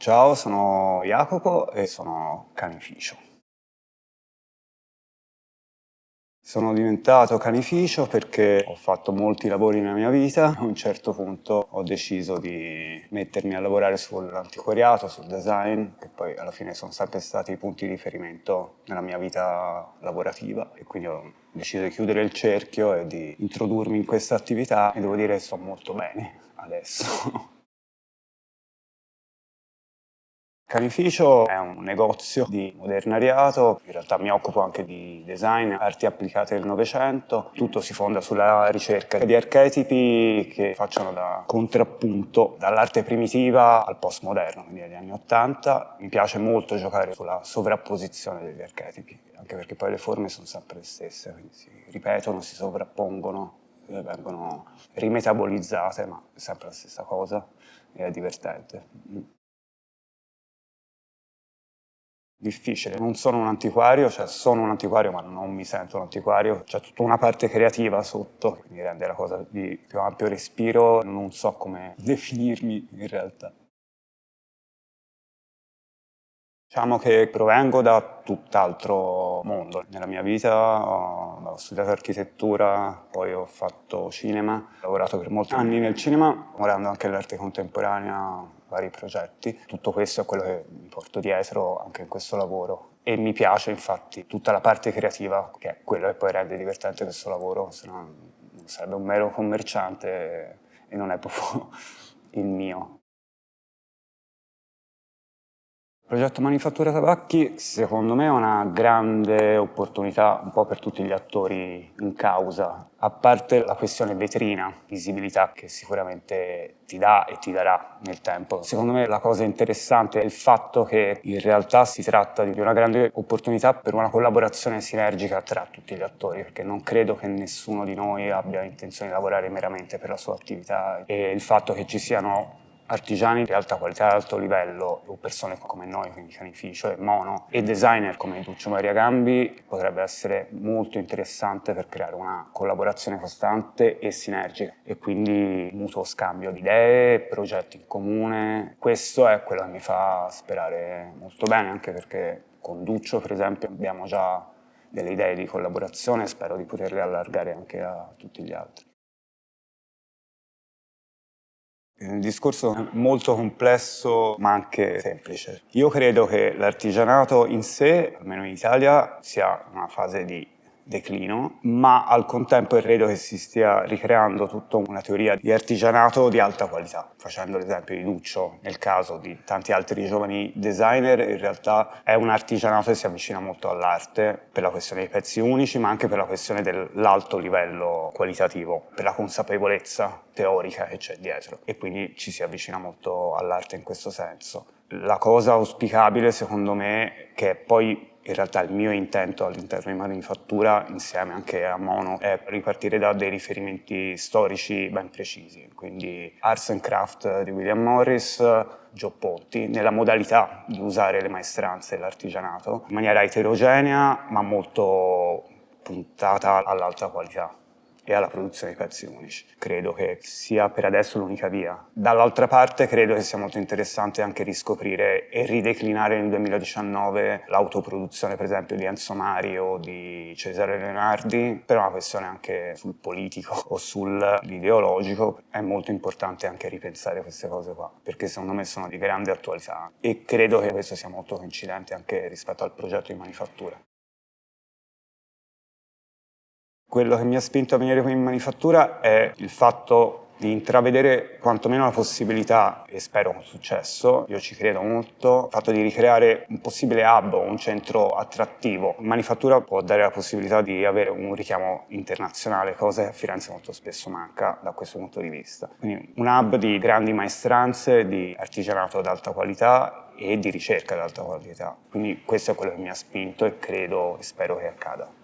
Ciao, sono Jacopo e sono canificio. Sono diventato canificio perché ho fatto molti lavori nella mia vita. A un certo punto ho deciso di mettermi a lavorare sull'antiquariato, sul design, che poi alla fine sono sempre stati i punti di riferimento nella mia vita lavorativa. E quindi ho deciso di chiudere il cerchio e di introdurmi in questa attività e devo dire che sto molto bene adesso. Canificio è un negozio di modernariato, in realtà mi occupo anche di design, arti applicate del Novecento, tutto si fonda sulla ricerca di archetipi che facciano da contrappunto dall'arte primitiva al postmoderno, quindi agli anni '80. Mi piace molto giocare sulla sovrapposizione degli archetipi, anche perché poi le forme sono sempre le stesse, quindi si ripetono, si sovrappongono, vengono rimetabolizzate, ma è sempre la stessa cosa e è divertente. Difficile, non sono un antiquario, cioè sono un antiquario ma non mi sento un antiquario, c'è tutta una parte creativa sotto, quindi rende la cosa di più ampio respiro, non so come definirmi in realtà. Diciamo che provengo da tutt'altro mondo. Nella mia vita ho studiato architettura, poi ho fatto cinema, ho lavorato per molti anni nel cinema, lavorando anche nell'arte contemporanea, vari progetti. Tutto questo è quello che mi porto dietro anche in questo lavoro. E mi piace infatti tutta la parte creativa, che è quello che poi rende divertente questo lavoro, se no non sarebbe un mero commerciante e non è proprio il mio. Il progetto Manifattura Tabacchi secondo me è una grande opportunità un po' per tutti gli attori in causa, a parte la questione vetrina, visibilità che sicuramente ti dà e ti darà nel tempo. Secondo me la cosa interessante è il fatto che in realtà si tratta di una grande opportunità per una collaborazione sinergica tra tutti gli attori, perché non credo che nessuno di noi abbia intenzione di lavorare meramente per la sua attività e il fatto che ci siano artigiani di alta qualità e alto livello o persone come noi, quindi canificio e mono, e designer come Duccio Maria Gambi potrebbe essere molto interessante per creare una collaborazione costante e sinergica e quindi mutuo scambio di idee, progetti in comune. Questo è quello che mi fa sperare molto bene, anche perché con Duccio per esempio abbiamo già delle idee di collaborazione e spero di poterle allargare anche a tutti gli altri. Il discorso è molto complesso ma anche semplice. Io credo che l'artigianato in sé, almeno in Italia, sia in una fase di declino, ma al contempo credo che si stia ricreando tutta una teoria di artigianato di alta qualità. Facendo l'esempio di Duccio, nel caso di tanti altri giovani designer, in realtà è un artigianato che si avvicina molto all'arte per la questione dei pezzi unici, ma anche per la questione dell'alto livello qualitativo, per la consapevolezza teorica che c'è dietro e quindi ci si avvicina molto all'arte in questo senso. La cosa auspicabile secondo me, che poi in realtà il mio intento all'interno di Manifattura, insieme anche a Mono, è ripartire da dei riferimenti storici ben precisi, quindi Arts and Craft di William Morris, Gio Ponti, nella modalità di usare le maestranze e l'artigianato in maniera eterogenea ma molto puntata all'alta qualità e alla produzione di pezzi unici. Credo che sia per adesso l'unica via. Dall'altra parte credo che sia molto interessante anche riscoprire e rideclinare nel 2019 l'autoproduzione per esempio di Enzo Mari o di Cesare Leonardi per una questione anche sul politico o sull'ideologico. È molto importante anche ripensare queste cose qua perché secondo me sono di grande attualità e credo che questo sia molto coincidente anche rispetto al progetto di Manifattura. Quello che mi ha spinto a venire qui in manifattura è il fatto di intravedere quantomeno la possibilità, e spero con successo, io ci credo molto, il fatto di ricreare un possibile hub o un centro attrattivo. Manifattura può dare la possibilità di avere un richiamo internazionale, cosa che a Firenze molto spesso manca da questo punto di vista. Quindi un hub di grandi maestranze, di artigianato ad alta qualità e di ricerca ad alta qualità. Quindi questo è quello che mi ha spinto e credo e spero che accada.